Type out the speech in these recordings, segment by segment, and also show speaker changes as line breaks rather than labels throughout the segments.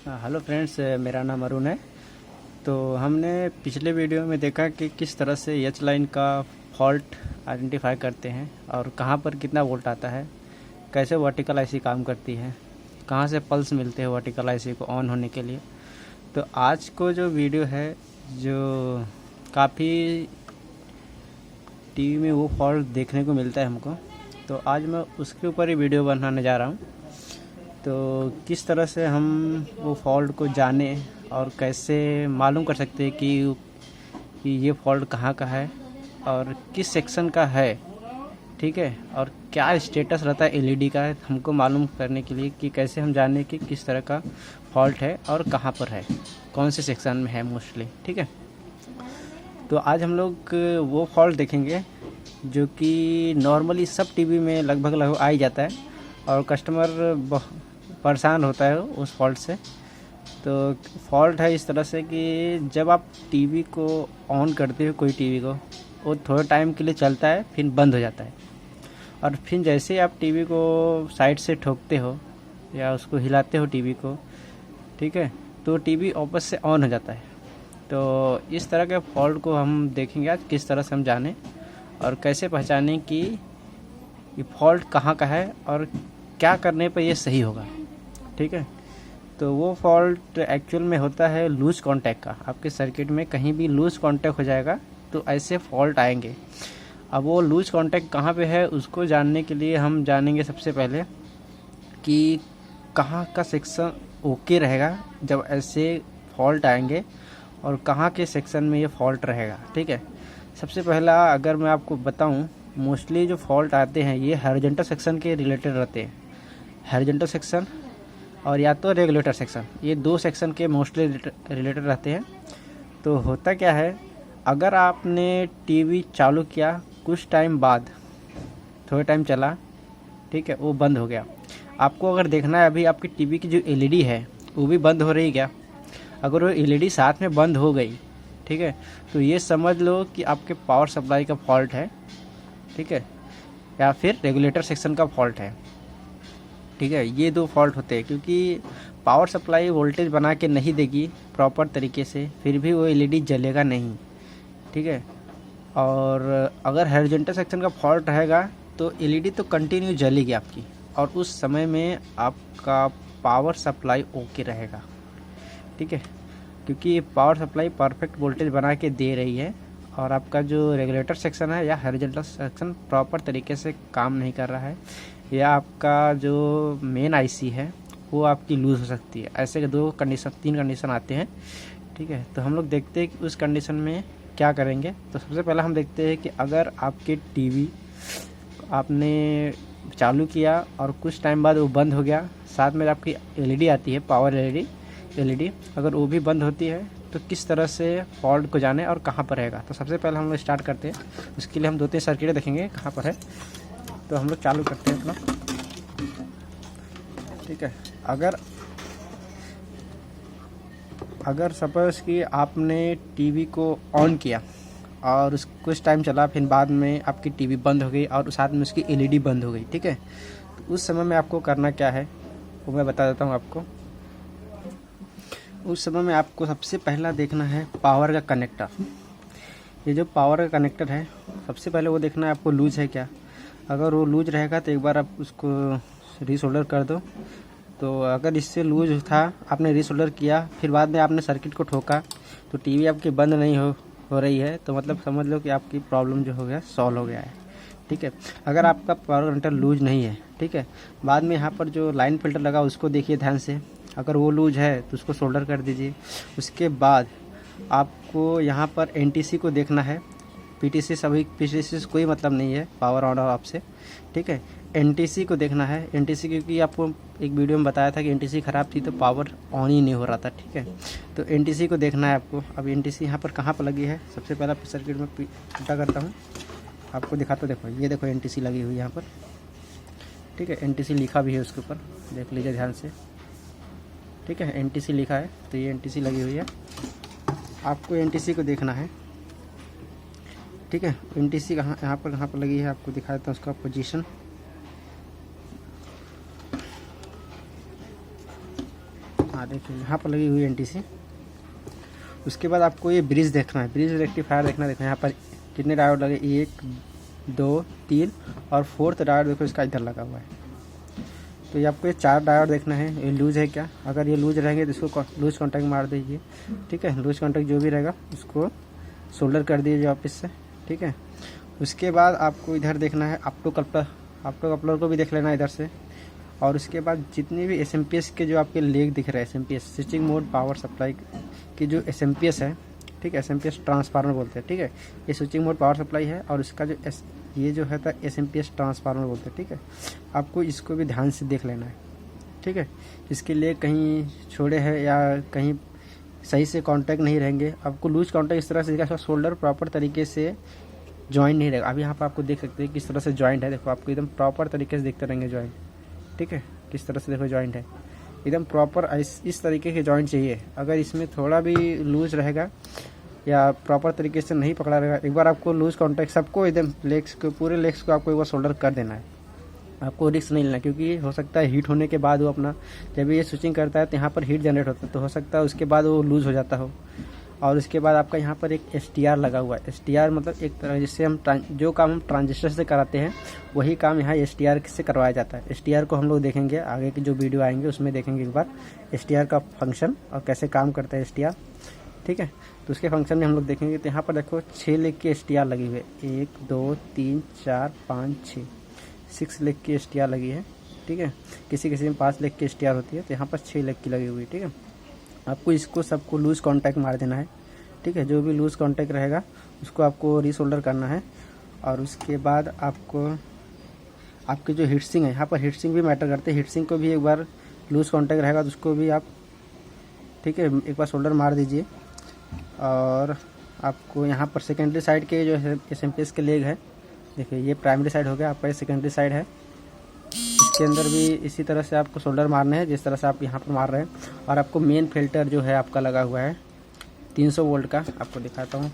Hello friends, मेरा नाम अरुण है। तो हमने पिछले वीडियो में देखा कि किस तरह से एच लाइन का फॉल्ट आइडेंटिफाई करते हैं और कहाँ पर कितना वोल्ट आता है, कैसे वर्टिकल आईसी काम करती है, कहाँ से पल्स मिलते हैं वर्टिकल आईसी को ऑन होने के लिए। तो आज को जो वीडियो है, जो काफ़ी टीवी में वो फॉल्ट देखने को मिलता है हमको, तो आज मैं उसके ऊपर ही वीडियो बनाने जा रहा हूँ। तो किस तरह से हम वो फॉल्ट को जाने और कैसे मालूम कर सकते हैं कि ये फॉल्ट कहाँ का है और किस सेक्शन का है, ठीक है, और क्या स्टेटस रहता है एलईडी का, हमको मालूम करने के लिए कि कैसे हम जाने कि किस तरह का फॉल्ट है और कहाँ पर है, कौन से सेक्शन में है मोस्टली, ठीक है। तो आज हम लोग वो फॉल्ट देखेंगे जो कि नॉर्मली सब टीवी में लगभग आ ही जाता है और कस्टमर परेशान होता है उस फॉल्ट से। तो फॉल्ट है इस तरह से कि जब आप टीवी को ऑन करते हो, कोई टीवी को, वो थोड़े टाइम के लिए चलता है फिर बंद हो जाता है, और फिर जैसे ही आप टीवी को साइड से ठोकते हो या उसको हिलाते हो टीवी को, ठीक है, तो टीवी वापस से ऑन हो जाता है। तो इस तरह के फॉल्ट को हम देखेंगे आज, किस तरह से हम जाने और कैसे पहचानें कि ये फॉल्ट कहाँ का है और क्या करने पर ये सही होगा, ठीक है। तो वो फॉल्ट एक्चुअल में होता है लूज कांटेक्ट का। आपके सर्किट में कहीं भी लूज कांटेक्ट हो जाएगा तो ऐसे फॉल्ट आएंगे। अब वो लूज कांटेक्ट कहाँ पे है उसको जानने के लिए हम जानेंगे सबसे पहले कि कहाँ का सेक्शन ओके रहेगा जब ऐसे फॉल्ट आएंगे और कहाँ के सेक्शन में ये फॉल्ट रहेगा, ठीक है। सबसे पहला अगर मैं आपको बताऊं, मोस्टली जो फॉल्ट आते हैं ये हॉरिजॉन्टल सेक्शन के रिलेटेड रहते हैं। हॉरिजॉन्टल सेक्शन और या तो रेगुलेटर सेक्शन, ये दो सेक्शन के मोस्टली रिलेटेड रहते हैं। तो होता क्या है, अगर आपने टीवी चालू किया, कुछ टाइम बाद थोड़े टाइम चला, ठीक है, वो बंद हो गया, आपको अगर देखना है अभी आपकी टीवी की जो एलईडी है वो भी बंद हो रही क्या, अगर वो एलईडी साथ में बंद हो गई, ठीक है, तो ये समझ लो कि आपके पावर सप्लाई का फॉल्ट है, ठीक है, या फिर रेगुलेटर सेक्शन का फॉल्ट है, ठीक है। ये दो फॉल्ट होते हैं क्योंकि पावर सप्लाई वोल्टेज बना के नहीं देगी प्रॉपर तरीके से, फिर भी वो एलईडी जलेगा नहीं, ठीक है। और अगर हॉरिजॉन्टल सेक्शन का फॉल्ट रहेगा तो एलईडी तो कंटिन्यू जलेगी आपकी, और उस समय में आपका पावर सप्लाई ओके रहेगा, ठीक है, क्योंकि पावर सप्लाई परफेक्ट वोल्टेज बना के दे रही है और आपका जो रेगुलेटर सेक्शन है या हॉरिजॉन्टल सेक्शन प्रॉपर तरीके से काम नहीं कर रहा है, या आपका जो मेन आईसी है वो आपकी लूज़ हो सकती है। ऐसे के दो कंडीशन, तीन कंडीशन आते हैं, ठीक है। तो हम लोग देखते हैं कि उस कंडीशन में क्या करेंगे। तो सबसे पहले हम देखते हैं कि अगर आपके टीवी आपने चालू किया और कुछ टाइम बाद वो बंद हो गया, साथ में आपकी एलईडी आती है, पावर एलईडी अगर वो भी बंद होती है, तो किस तरह से फॉल्ट को जाने और कहाँ पर रहेगा। तो सबसे पहले हम लोग स्टार्ट करते हैं। उसके लिए हम दो तीन सर्किट देखेंगे कहाँ पर है। तो हम लोग चालू करते हैं अपना, ठीक है। अगर सपोज कि आपने टीवी को ऑन किया और कुछ टाइम चला, फिर बाद में आपकी टीवी बंद हो गई और साथ में उसकी एलईडी बंद हो गई, ठीक है। तो उस समय में आपको करना क्या है वो मैं बता देता हूँ आपको। उस समय में आपको सबसे पहला देखना है पावर का कनेक्टर। ये जो पावर का कनेक्टर है, सबसे पहले वो देखना है आपको लूज है क्या। अगर वो लूज रहेगा तो एक बार आप उसको रीसोल्डर कर दो। तो अगर इससे लूज था, आपने रीसोल्डर किया, फिर बाद में आपने सर्किट को ठोका, तो टीवी आपकी बंद नहीं हो रही है, तो मतलब समझ लो कि आपकी प्रॉब्लम जो हो गया सॉल्व हो गया है, ठीक है। अगर आपका पावर कनेक्टर लूज नहीं है, ठीक है, बाद में यहाँ पर जो लाइन फिल्टर लगा उसको देखिए ध्यान से, अगर वो लूज है तो उसको सोल्डर कर दीजिए। उसके बाद आपको यहाँ पर एनटीसी को देखना है। पीटीसी से कोई मतलब नहीं है पावर ऑन ऑफ आपसे, ठीक है। एनटीसी को देखना है। एनटीसी क्योंकि आपको एक वीडियो में बताया था कि एनटीसी ख़राब थी तो पावर ऑन ही नहीं हो रहा था, ठीक है। तो एनटीसी को देखना है आपको। अब एनटीसी यहाँ पर कहाँ पर लगी है, सबसे पहला सर्किट में उल्टा करता हूँ, आपको दिखाता। देखो, ये देखो एनटीसी लगी हुई है यहाँ पर, ठीक है। एनटीसी लिखा भी है उसके ऊपर, देख लीजिए ध्यान से, ठीक है। एनटीसी लिखा है तो ये एनटीसी लगी हुई है, आपको एनटीसी को देखना है, ठीक है। एनटीसी कहाँ पर लगी है आपको दिखा देता हूँ उसका पोजीशन। हाँ देखिए यहाँ पर लगी हुई एनटीसी। उसके बाद आपको ये ब्रिज देखना है, ब्रिज रेक्टिफायर देखना यहाँ पर कितने डायोड लगे, 1 2 3 और 4th डायोड देखो इसका इधर लगा हुआ है। तो ये आपको ये 4 डायोड देखना है, ये लूज है क्या। अगर ये लूज रहेंगे तो इसको लूज कॉन्टैक्ट मार दीजिए, ठीक है। लूज कॉन्टैक्ट जो भी रहेगा उसको सोल्डर कर दीजिए वापस से, ठीक है। उसके बाद आपको इधर देखना है ऑप्टो कपलर को भी देख लेना इधर से। और उसके बाद जितने भी एसएमपीएस के जो आपके लेग दिख रहे हैं, SMPS switching mode power supply की जो एसएमपीएस है, ठीक है, एसएमपीएस ट्रांसफार्मर बोलते हैं, ठीक है। ये स्विचिंग मोड पावर सप्लाई है और इसका जो ये जो है एसएमपीएस ट्रांसफार्मर बोलते हैं, ठीक है। आपको इसको भी ध्यान से देख लेना है, ठीक है। इसके लिए कहीं छोड़े हैं या कहीं सही से कांटेक्ट नहीं रहेंगे, आपको लूज कांटेक्ट इस तरह से दिखा, शोल्डर प्रॉपर तरीके से जॉइंट नहीं रहेगा। अभी यहाँ पर आपको देख सकते हैं किस तरह से जॉइंट है, देखो आपको एकदम प्रॉपर तरीके से दिखते रहेंगे जॉइंट, ठीक है। किस तरह से देखो जॉइंट है एकदम प्रॉपर, इस तरीके के जॉइंट चाहिए। अगर इसमें थोड़ा भी लूज रहेगा या प्रॉपर तरीके से नहीं पकड़ा रहेगा, एक बार आपको लूज कॉन्टैक्ट सबको एकदम लेग्स को, पूरे लेग्स को आपको एक बार शोल्डर कर देना है। आपको रिस्क नहीं लेना, क्योंकि हो सकता है हीट होने के बाद वो अपना जब ये स्विचिंग करता है तो यहाँ पर हीट जनरेट होता है, तो हो सकता है उसके बाद वो लूज़ हो जाता हो। और उसके बाद आपका यहाँ पर एक STR लगा हुआ है। STR मतलब एक तरह जिससे हम जो काम हम ट्रांजिस्टर से कराते हैं वही काम यहाँ STR से करवाया जाता है। STR को हम लोग देखेंगे आगे की जो वीडियो आएंगे उसमें देखेंगे एक बार STR का फंक्शन और कैसे काम करता है STR, ठीक है। तो उसके फंक्शन में हम लोग देखेंगे। तो यहाँ पर देखो 6 लेग की STR लगी हुई है, 1 2 3 4 5 6 लेग की STR लगी है, ठीक है। किसी किसी में 5 लेग की STR होती है, तो यहाँ पर 6 लेग की लगी हुई है, ठीक है। आपको इसको सबको लूज़ कांटेक्ट मार देना है, ठीक है। जो भी लूज़ कांटेक्ट रहेगा उसको आपको रीसोल्डर करना है। और उसके बाद आपको आपके जो हीटसिंग है, यहाँ पर हीटसिंग भी मैटर करते हैं, हीटसिंग को भी एक बार लूज़ कांटेक्ट रहेगा तो उसको भी आप, ठीक है, एक बार सोल्डर मार दीजिए। और आपको यहाँ पर सेकेंडरी साइड के जो है एसएमपीएस के लेग है, देखिए ये प्राइमरी साइड हो गया, आपका ये सेकेंडरी साइड है। इसके अंदर भी इसी तरह से आपको सोल्डर मारने हैं जिस तरह से आप यहाँ पर मार रहे हैं। और आपको मेन फिल्टर जो है आपका लगा हुआ है 300 वोल्ट का, आपको दिखाता हूँ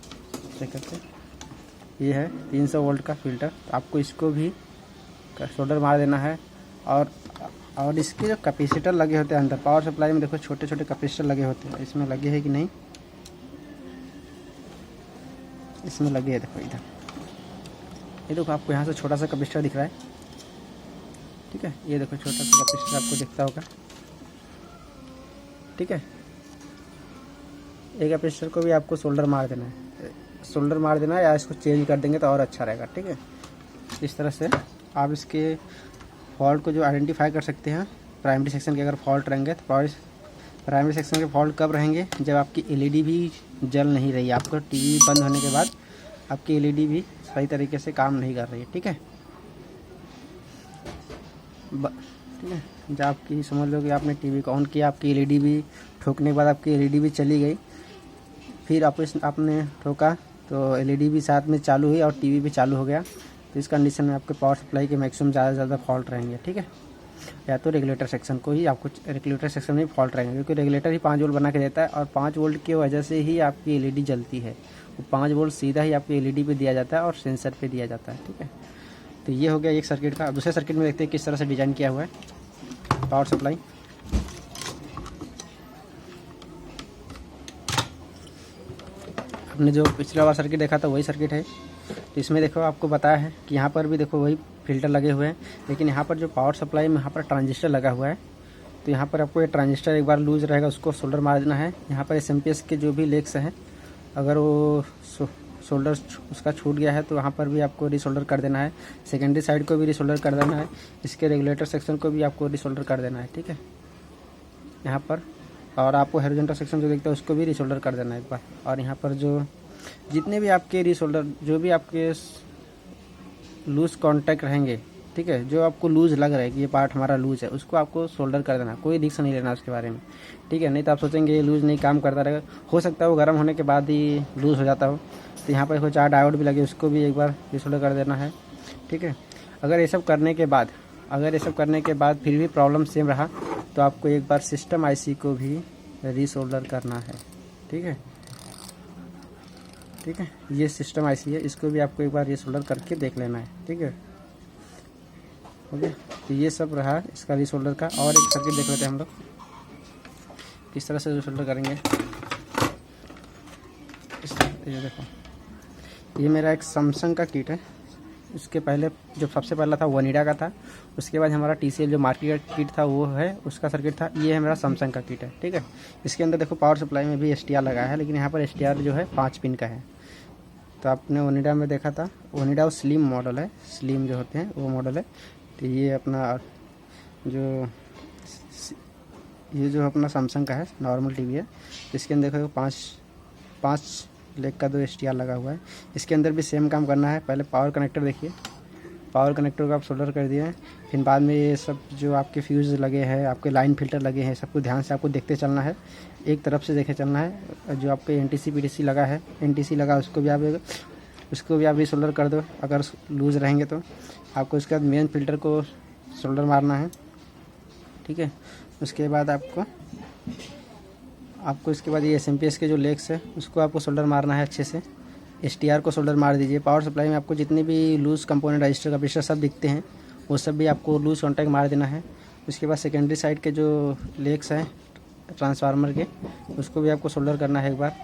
चेक करके, ये है 300 वोल्ट का फिल्टर। आपको इसको भी सोल्डर मार देना है। और इसके जो कैपेसिटर लगे होते हैं अंदर पावर सप्लाई में, देखो छोटे छोटे कैपेसिटर लगे होते हैं, इसमें लगे हैं कि नहीं, इसमें लगे हैं, देखो इधर, ये देखो आपको यहाँ से छोटा सा कैपेसिटर दिख रहा है, ठीक है। ये देखो छोटा सा कैपेसिटर आपको दिखता होगा, ठीक है। एक कैपेसिटर को भी आपको सोल्डर मार देना है, सोल्डर मार देना है, या इसको चेंज कर देंगे तो और अच्छा रहेगा, ठीक है। इस तरह से आप इसके फॉल्ट को जो आइडेंटिफाई कर सकते हैं। प्राइमरी सेक्शन के अगर फॉल्ट रहेंगे तो प्राइमरी सेक्शन के फॉल्ट कब रहेंगे, जब आपकी एलईडी भी जल नहीं रही है, आपको टीवी बंद होने के बाद आपकी एलईडी भी सही तरीके से काम नहीं कर रही है, ठीक है। ठीक है, जब आपकी समझ लो कि आपने टीवी को ऑन किया, आपकी एलईडी भी ठोकने के बाद आपकी एलईडी भी चली गई, फिर आपने ठोका तो एलईडी भी साथ में चालू हुई और टीवी भी चालू हो गया, तो इस कंडीशन में आपके पावर सप्लाई के मैक्सिमम ज़्यादा से ज़्यादा फॉल्ट रहेंगे, ठीक है। या तो रेगुलेटर सेक्शन को ही आपको, रेगुलेटर सेक्शन में फॉल्ट रहेंगे, क्योंकि रेगुलेटर ही 5 वोल्ट बना के देता है और 5 वोल्ट की वजह से ही आपकी एलईडी जलती है। वो 5 वोल्ट सीधा ही आपकी एलईडी पे दिया जाता है और सेंसर पे दिया जाता है, ठीक है। तो ये हो गया एक सर्किट का। दूसरे सर्किट में देखते हैं किस तरह से डिज़ाइन किया हुआ है पावर सप्लाई। आपने जो पिछला वाला सर्किट देखा था वही सर्किट है। तो इसमें देखो आपको बताया है कि यहाँ पर भी देखो वही फिल्टर लगे हुए हैं, लेकिन यहाँ पर जो पावर सप्लाई में यहाँ पर ट्रांजिस्टर लगा हुआ है, तो यहाँ पर आपको ये ट्रांजिस्टर एक बार लूज रहेगा उसको सोल्डर मार देना है। यहाँ पर एसएमपीएस के जो भी लेग्स हैं अगर वो सोल्डर उसका छूट गया है तो वहाँ पर भी आपको रीसोल्डर कर देना है। सेकेंडरी साइड को भी रीसोल्डर कर देना है, इसके रेगुलेटर सेक्शन को भी आपको रीसोल्डर कर देना है, ठीक है, यहाँ पर। और आपको हॉरिजॉन्टल सेक्शन जो देखते हैं उसको भी रीसोल्डर कर देना है एक बार। और यहाँ पर जो जितने भी आपके रीसोल्डर, जो भी आपके लूज़ कॉन्टैक्ट रहेंगे, ठीक है, जो आपको लूज़ लग रहा है कि ये पार्ट हमारा लूज़ है, उसको आपको सोल्डर कर देना, कोई रिस्क नहीं लेना उसके बारे में, ठीक है। नहीं तो आप सोचेंगे ये लूज़ नहीं काम करता रहेगा, हो सकता है वो गर्म होने के बाद ही लूज़ हो जाता हो। तो यहाँ पर 4 डायोड भी लगे, उसको भी एक बार रीसोल्डर कर देना है, ठीक है। अगर ये सब करने के बाद फिर भी प्रॉब्लम सेम रहा तो आपको एक बार सिस्टम आईसी को भी रीसोल्डर करना है, ठीक है, ठीक है। ये सिस्टम आईसी है, इसको भी आपको एक बार रीसोल्डर करके देख लेना है, ठीक है, ओके। तो ये सब रहा इसका रीसोल्डर का। और एक सर्किट देख लेते हैं हम लोग। किस तरह से सोल्डर करेंगे। ये देखो, ये मेरा एक सैमसंग का किट है। इसके पहले जो सबसे पहला था ओनिडा का था, उसके बाद हमारा TCL जो मार्केट का किट था वो है, उसका सर्किट था। ये है मेरा सैमसंग का किट है, ठीक है। इसके अंदर देखो पावर सप्लाई में भी STR लगा है, लेकिन यहाँ पर STR जो है 5 पिन का है। तो आपने ओनिडा में देखा था, ओनिडा वो स्लिम मॉडल है, स्लिम जो होते हैं वो मॉडल है। तो ये अपना जो अपना सैमसंग का है नॉर्मल टीवी है। इसके अंदर देखो पाँच लेग का 2 STR लगा हुआ है। इसके अंदर भी सेम काम करना है। पहले पावर कनेक्टर देखिए, पावर कनेक्टर को आप सोल्डर कर दिए हैं। फिर बाद में ये सब जो आपके फ्यूज़ लगे हैं, आपके लाइन फिल्टर लगे हैं, सबको ध्यान से आपको देखते चलना है, एक तरफ से देखे चलना है। जो आपके NTC PTC लगा है, NTC लगा उसको भी आप सोल्डर कर दो अगर लूज़ रहेंगे तो। आपको इसके बाद मेन फिल्टर को सोल्डर मारना है, ठीक है। उसके बाद आपको इसके बाद ये SMPS के जो लेग्स है उसको आपको सोल्डर मारना है अच्छे से। STR को सोल्डर मार दीजिए। पावर सप्लाई में आपको जितने भी लूज़ कंपोनेंट, रजिस्टर, कैपेसिटर सब दिखते हैं, वो सब भी आपको लूज़ कॉन्टैक्ट मार देना है। उसके बाद सेकेंडरी साइड के जो लेग्स हैं ट्रांसफार्मर के, उसको भी आपको सोल्डर करना है एक बार।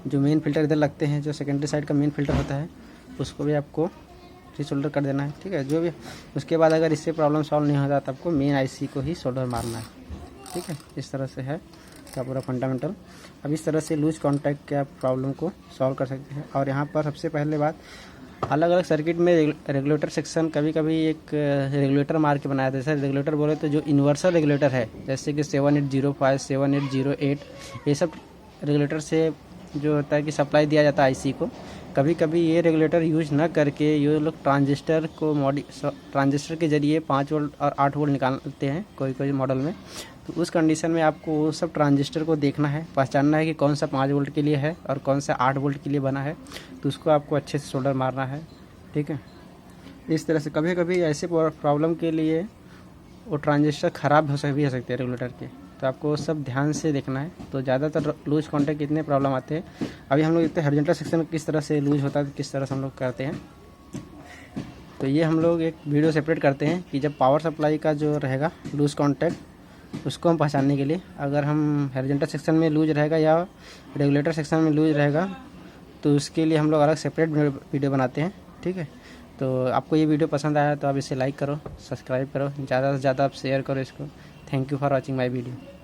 जो मेन फिल्टर इधर लगते हैं, जो सेकेंडरी साइड का मेन फिल्टर होता है, उसको भी आपको सोल्डर कर देना है, ठीक है। जो भी उसके बाद अगर इससे प्रॉब्लम सॉल्व नहीं होता तो आपको मेन IC को ही सोल्डर मारना है, ठीक है। इस तरह से है का पूरा फंडामेंटल। अब इस तरह से लूज कॉन्टैक्ट के आप प्रॉब्लम को सॉल्व कर सकते हैं। और यहाँ पर सबसे पहले बात, अलग अलग सर्किट में रेगुलेटर सेक्शन कभी कभी एक रेगुलेटर मार के बनाया था। जैसे रेगुलेटर बोले तो जो यूनिवर्सल रेगुलेटर है, जैसे कि 7805, 7808, ये सब रेगुलेटर से जो होता है कि सप्लाई दिया जाता है IC को। कभी कभी ये रेगुलेटर यूज ना करके ये लोग ट्रांजिस्टर के ज़रिए 5 वोल्ट और 8 वोल्ट निकालते हैं कोई मॉडल में। तो उस कंडीशन में आपको वो सब ट्रांजिस्टर को देखना है, पहचानना है कि कौन सा 5 वोल्ट के लिए है और कौन सा 8 वोल्ट के लिए बना है। तो उसको आपको अच्छे से सोल्डर मारना है, ठीक है। इस तरह से कभी कभी ऐसे प्रॉब्लम के लिए वो ट्रांजिस्टर ख़राब हो सकते हैं रेगुलेटर के, तो आपको सब ध्यान से देखना है। तो ज़्यादातर लूज कॉन्टैक्ट कितने प्रॉब्लम आते हैं। अभी हम लोग देखते हैं हॉरिजॉन्टल सेक्शन किस तरह से लूज होता है, किस तरह से हम लोग करते हैं। तो ये हम लोग एक वीडियो सेपरेट करते हैं कि जब पावर सप्लाई का जो रहेगा लूज कॉन्टैक्ट, उसको हम पहचानने के लिए, अगर हम हॉरिजॉन्टल सेक्शन में लूज रहेगा या रेगुलेटर सेक्शन में लूज रहेगा, तो उसके लिए हम लोग अलग सेपरेट वीडियो बनाते हैं, ठीक है। तो आपको ये वीडियो पसंद आया तो आप इसे लाइक करो, सब्सक्राइब करो, ज़्यादा से ज़्यादा आप शेयर करो इसको। Thank you for watching my video.